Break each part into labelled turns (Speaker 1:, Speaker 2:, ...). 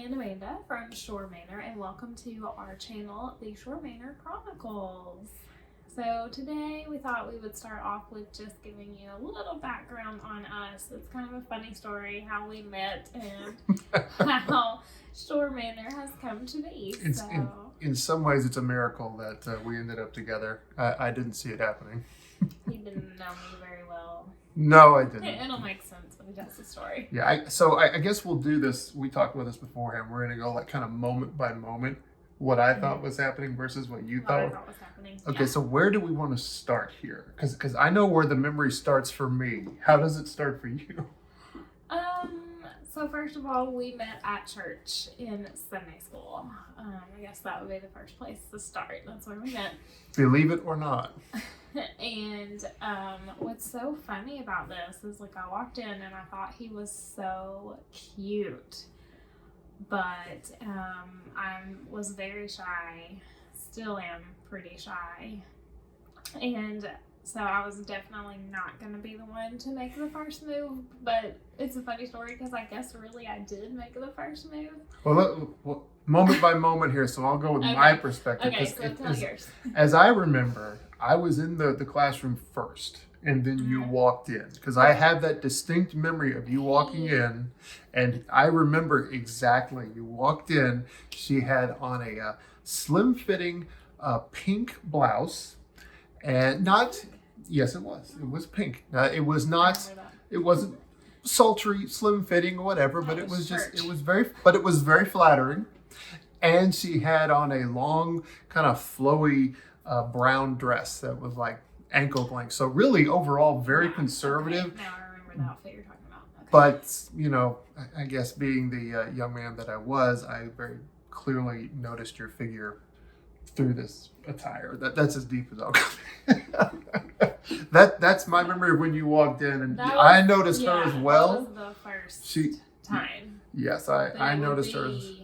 Speaker 1: and Amanda from Shore Manor, and welcome to our channel, the Shore Manor Chronicles. So today we thought we would start off with just giving you a little background on us. It's kind of a funny story how we met and how Shore Manor has come to be.
Speaker 2: In some ways, it's a miracle that we ended up together. I didn't see it happening.
Speaker 1: He didn't know me very well.
Speaker 2: No, I didn't.
Speaker 1: It'll make sense when he tells the story.
Speaker 2: Yeah, so I guess we'll do this. We talked about this beforehand. We're going to go like kind of moment by moment, what I thought was happening versus what you
Speaker 1: What I
Speaker 2: thought.
Speaker 1: thought was happening.
Speaker 2: Okay, so where do we want to start here? Because I know where the memory starts for me. How does it start for you?
Speaker 1: So first of all, we met at church in Sunday school. I guess that would be the first place to start. That's where we met.
Speaker 2: Believe it or not.
Speaker 1: And what's so funny about this is, like, I walked in and I thought he was so cute, but I was very shy, still am pretty shy, and so I was definitely not going to be the one to make the first move. But it's a funny story because I guess really I did make the first move.
Speaker 2: Well, moment by moment here, so I'll go with my perspective.
Speaker 1: Okay, so tell yours.
Speaker 2: As I remember, I was in the classroom first, and then you walked in. Because I have that distinct memory of you walking in, and I remember exactly. You walked in, she had on a slim-fitting pink blouse, and not... Yes, it was. It was pink. It was not... It wasn't sultry, slim-fitting, or whatever, but it was just... It was very flattering. And she had on a long, kind of flowy brown dress that was like ankle length. So really, overall, very conservative.
Speaker 1: Okay. Now I remember the outfit you're talking about. Okay.
Speaker 2: But, you know, I guess being the young man that I was, I very clearly noticed your figure through this attire. That's as deep as I'll go. That's my memory of when you walked in. And I noticed her as well.
Speaker 1: That was the first time.
Speaker 2: Yes, I noticed her as...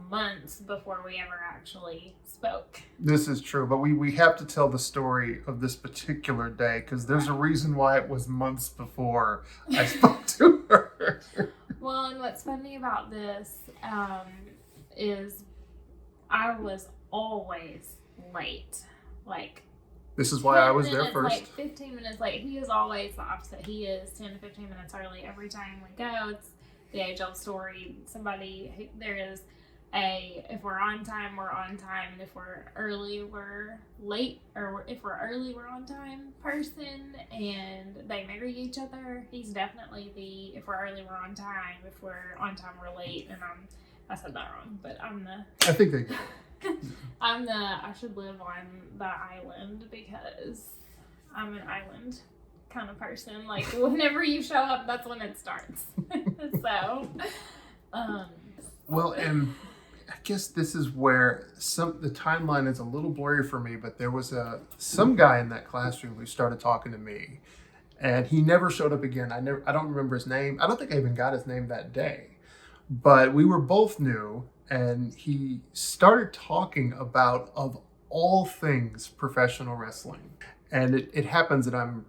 Speaker 1: months before we ever actually spoke.
Speaker 2: This is true, but we have to tell the story of this particular day because there's a reason why it was months before I spoke to her.
Speaker 1: Well, and what's funny about this is I was always late. Like,
Speaker 2: this is why I was there first.
Speaker 1: Like 15 minutes late. He is always the opposite. He is 10 to 15 minutes early every time we go. It's the age-old story. There is if we're on time, we're on time, and if we're early, we're late, or if we're early, we're on time person, and they marry each other. He's definitely the if we're early, we're on time, if we're on time, we're late, and I said that wrong, but
Speaker 2: I think they get it.
Speaker 1: I should live on the island because I'm an island kind of person. Like, whenever you show up, that's when it starts. So,
Speaker 2: well, and I guess this is where the timeline is a little blurry for me, but there was some guy in that classroom who started talking to me, and he never showed up again. I don't remember his name. I don't think I even got his name that day, but we were both new, and he started talking about, of all things, professional wrestling. And it happens that I'm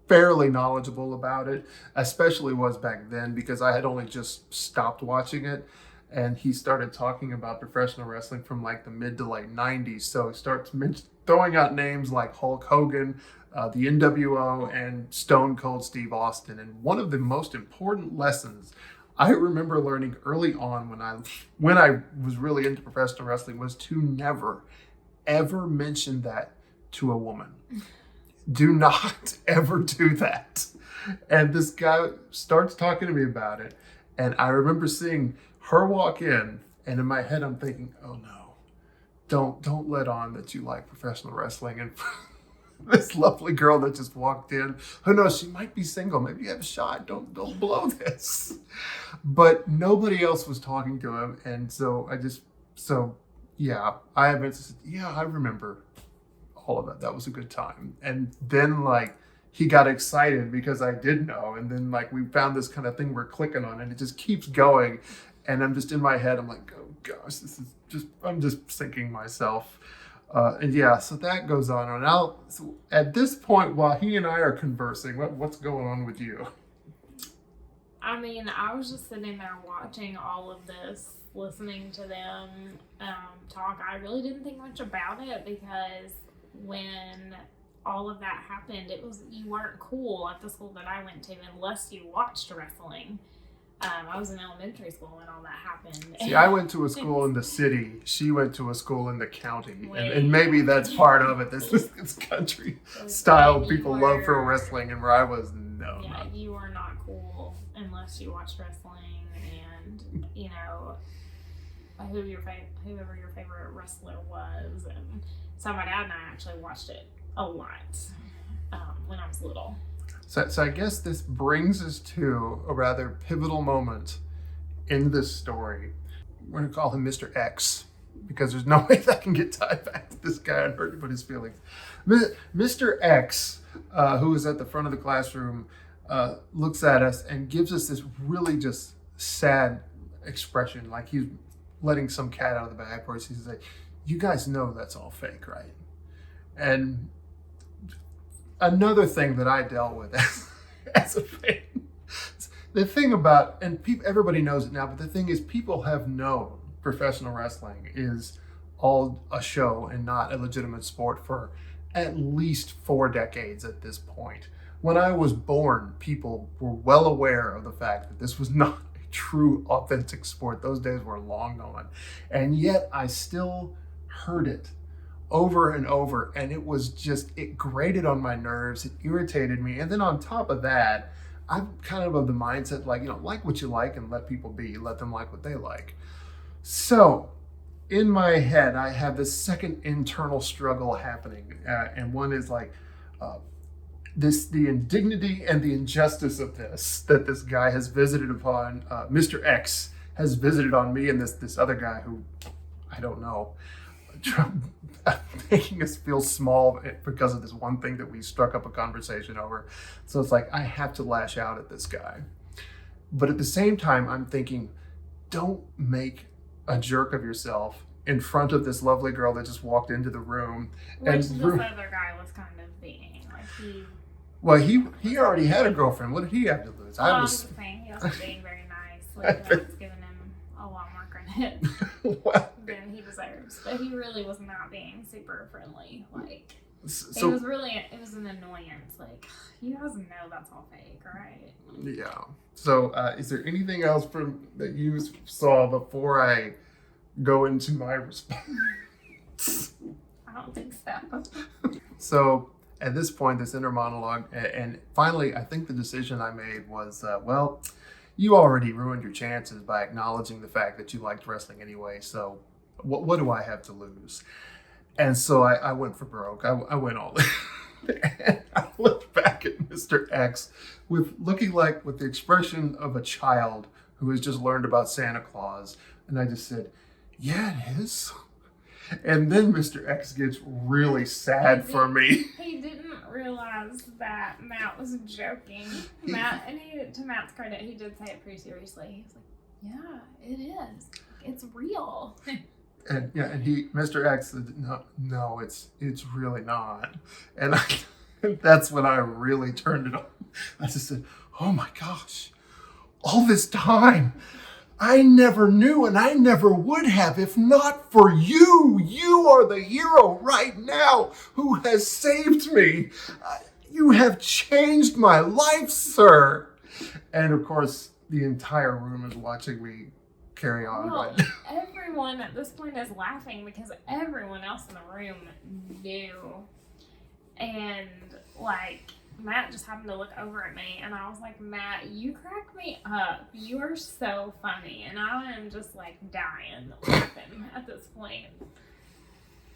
Speaker 2: fairly knowledgeable about it, especially was back then because I had only just stopped watching it. And he started talking about professional wrestling from like the mid to late 90s. So he starts throwing out names like Hulk Hogan, the NWO, and Stone Cold Steve Austin. And one of the most important lessons I remember learning early on when I was really into professional wrestling was to never, ever mention that to a woman. Do not ever do that. And this guy starts talking to me about it. And I remember seeing her walk in, and in my head I'm thinking, oh no, don't let on that you like professional wrestling. And this lovely girl that just walked in, who knows, she might be single, maybe you have a shot, don't blow this. But nobody else was talking to him, and so I eventually said, yeah, I remember all of that. That was a good time. And then he got excited because I did know, and then we found this kind of thing we're clicking on, and it just keeps going. And I'm just in my head, I'm like, oh gosh, I'm just sinking myself. So that goes on. And so at this point, while he and I are conversing, what's going on with you?
Speaker 1: I mean, I was just sitting there watching all of this, listening to them talk. I really didn't think much about it because when all of that happened, it was you weren't cool at the school that I went to unless you watched wrestling. I was in elementary school when all that happened.
Speaker 2: See, I went to a school in the city. She went to a school in the county. And maybe that's part of it. This country style people love for wrestling. And where I was, no.
Speaker 1: Yeah, you were not cool unless you watched wrestling. And, you know, whoever your favorite wrestler was. And so my dad and I actually watched it a lot when I was little.
Speaker 2: So I guess this brings us to a rather pivotal moment in this story. We're going to call him Mr. X because there's no way that can get tied back to this guy and hurt anybody's feelings. Mr. X, who is at the front of the classroom, looks at us and gives us this really just sad expression, like he's letting some cat out of the bag for us. He's like, "You guys know that's all fake, right?" And another thing that I dealt with as a fan, the thing about, and everybody knows it now, but the thing is, people have known professional wrestling is all a show and not a legitimate sport for at least 4 decades at this point. When I was born, people were well aware of the fact that this was not a true, authentic sport. Those days were long gone. And yet I still heard it over and over, and it grated on my nerves, it irritated me. And then on top of that, I'm kind of the mindset, like what you like and let people be, let them like what they like. So in my head, I have this second internal struggle happening, and one is like the indignity and the injustice of this, that this guy has visited upon, Mr. X has visited on me and this other guy who I don't know, making us feel small because of this one thing that we struck up a conversation over. So it's like, I have to lash out at this guy. But at the same time, I'm thinking, don't make a jerk of yourself in front of this lovely girl that just walked into the room.
Speaker 1: Which this other guy was kind of being.
Speaker 2: Well, he already had a girlfriend. What did he have to lose?
Speaker 1: I was just saying, he was being very nice. Like, I was giving him a lot more credit than he deserves. But he really was not being super friendly. Like, it was an annoyance. Like, you guys know that's all fake, right?
Speaker 2: Yeah. So, is there anything else that you saw before I go into my response?
Speaker 1: I don't think so.
Speaker 2: So, at this point, this inner monologue, and finally, I think the decision I made was, well, you already ruined your chances by acknowledging the fact that you liked wrestling anyway, so what do I have to lose? And so I went for broke. I went all in. And I looked back at Mr. X with the expression of a child who has just learned about Santa Claus. And I just said, yeah, it is. And then Mr. X gets really sad for me.
Speaker 1: He didn't realize that Matt was joking. To Matt's credit, he did say it pretty seriously. He was like, yeah, it is. It's real.
Speaker 2: And Mr. X said, no, it's really not. And that's when I really turned it on. I just said, oh my gosh, all this time, I never knew and I never would have if not for you. You are the hero right now who has saved me. You have changed my life, sir. And of course, the entire room is watching me carry on.
Speaker 1: Well, everyone at this point is laughing because everyone else in the room knew. And like, Matt just happened to look over at me and I was like, Matt, you crack me up. You are so funny. And I am just like dying laughing at this point.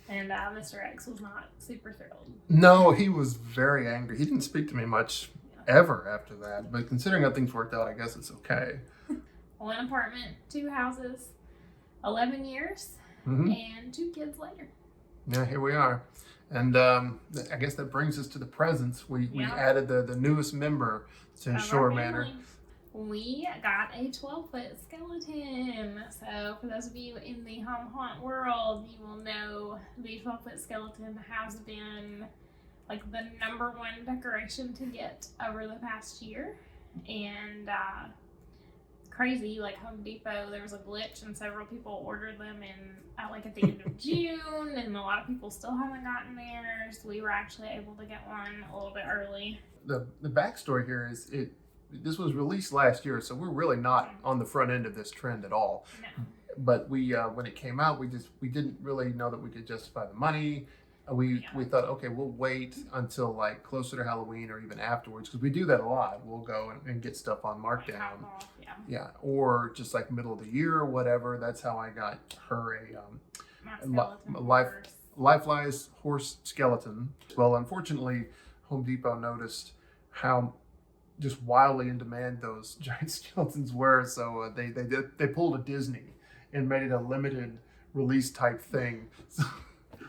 Speaker 1: And Mr. X was not super thrilled.
Speaker 2: No, he was very angry. He didn't speak to me much ever after that. But considering how things worked out, I guess it's okay.
Speaker 1: 1 apartment, 2 houses, 11 years,
Speaker 2: Mm-hmm.
Speaker 1: and 2 kids later.
Speaker 2: Yeah, here we are. And I guess that brings us to the presents. We added the newest member to Shore Manor.
Speaker 1: We got a 12-foot skeleton. So for those of you in the home haunt world, you will know the 12-foot skeleton has been like the #1 decoration to get over the past year. And crazy. Like Home Depot, there was a glitch and several people ordered them at the end of June, and a lot of people still haven't gotten theirs. We were actually able to get one a little bit early.
Speaker 2: The backstory here is this was released last year, so we're really not on the front end of this trend at all.
Speaker 1: No.
Speaker 2: But we when it came out, we didn't really know that we could justify the money. We thought, okay, we'll wait until like closer to Halloween or even afterwards, because we do that a lot. We'll go and get stuff on markdown. Yeah, or just like middle of the year or whatever. That's how I got her a life-size horse skeleton. Well, unfortunately, Home Depot noticed how just wildly in demand those giant skeletons were, so they pulled a Disney and made it a limited release type thing.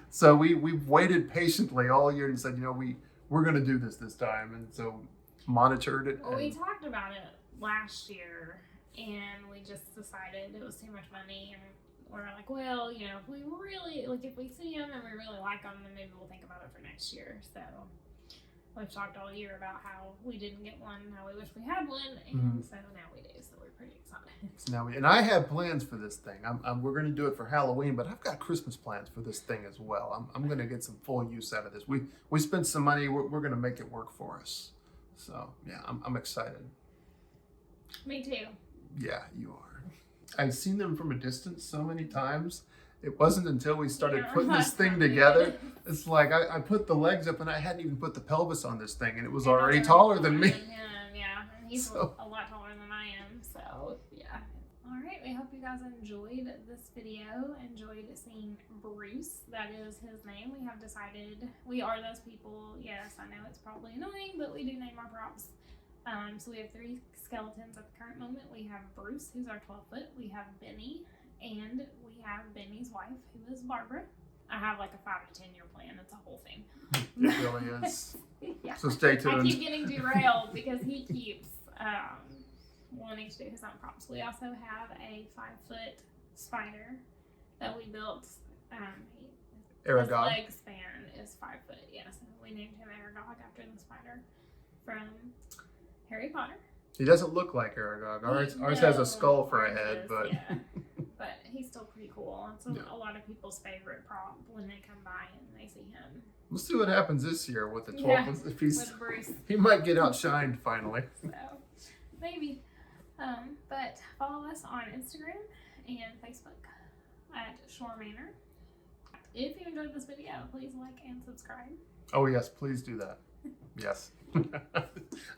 Speaker 2: So we've waited patiently all year and said, we're going to do this time, and so monitored it.
Speaker 1: Well, we talked about it last year, and we just decided it was too much money, and we're like, well, if we really if we see them and we really like them, then maybe we'll think about it for next year. So we've talked all year about how we didn't get one, how we wish we had one, and so now we do. So we're pretty excited.
Speaker 2: And I have plans for this thing. We're going to do it for Halloween, but I've got Christmas plans for this thing as well. I'm going to get some full use out of this. We spent some money. We're going to make it work for us. So yeah, I'm excited.
Speaker 1: Me too.
Speaker 2: Yeah, you are. I've seen them from a distance so many times. It wasn't until we started putting this thing together. It's like I put the legs up and I hadn't even put the pelvis on this thing, and it was already taller than me.
Speaker 1: Yeah, and he's a lot taller than I am. So yeah. All right, we hope you guys enjoyed this video. Enjoyed seeing Bruce. That is his name. We have decided we are those people. Yes, I know it's probably annoying, but we do name our props. So we have 3 skeletons at the current moment. We have Bruce, who's our 12-foot. We have Benny, and we have Benny's wife, who is Barbara. I have like a 5 to 10 year plan. It's a whole thing.
Speaker 2: It really is.
Speaker 1: Yeah.
Speaker 2: So stay tuned.
Speaker 1: I keep getting derailed because he keeps wanting to do his own props. We also have a 5-foot spider that we built. His leg span is 5 foot. Yes, we named him Aragog after the spider from Harry Potter.
Speaker 2: He doesn't look like Aragog. Ours has a skull for a head, but
Speaker 1: yeah. But he's still pretty cool. It's a lot of people's favorite prop when they come by and they see him.
Speaker 2: We'll see what happens this year with the 12. If
Speaker 1: with Bruce.
Speaker 2: He might get outshined finally.
Speaker 1: So maybe. But follow us on Instagram and Facebook at Shore Manor. If you enjoyed this video, please like and subscribe.
Speaker 2: Oh yes, please do that. Yes.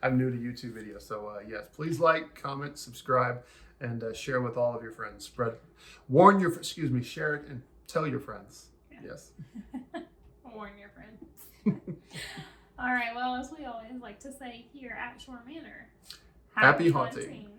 Speaker 2: I'm new to YouTube videos, so yes, please like, comment, subscribe, and share with all of your friends. Share it and tell your friends. Yeah. Yes.
Speaker 1: Warn your friends. All right, well, as we always like to say here at Shore Manor,
Speaker 2: happy hunting.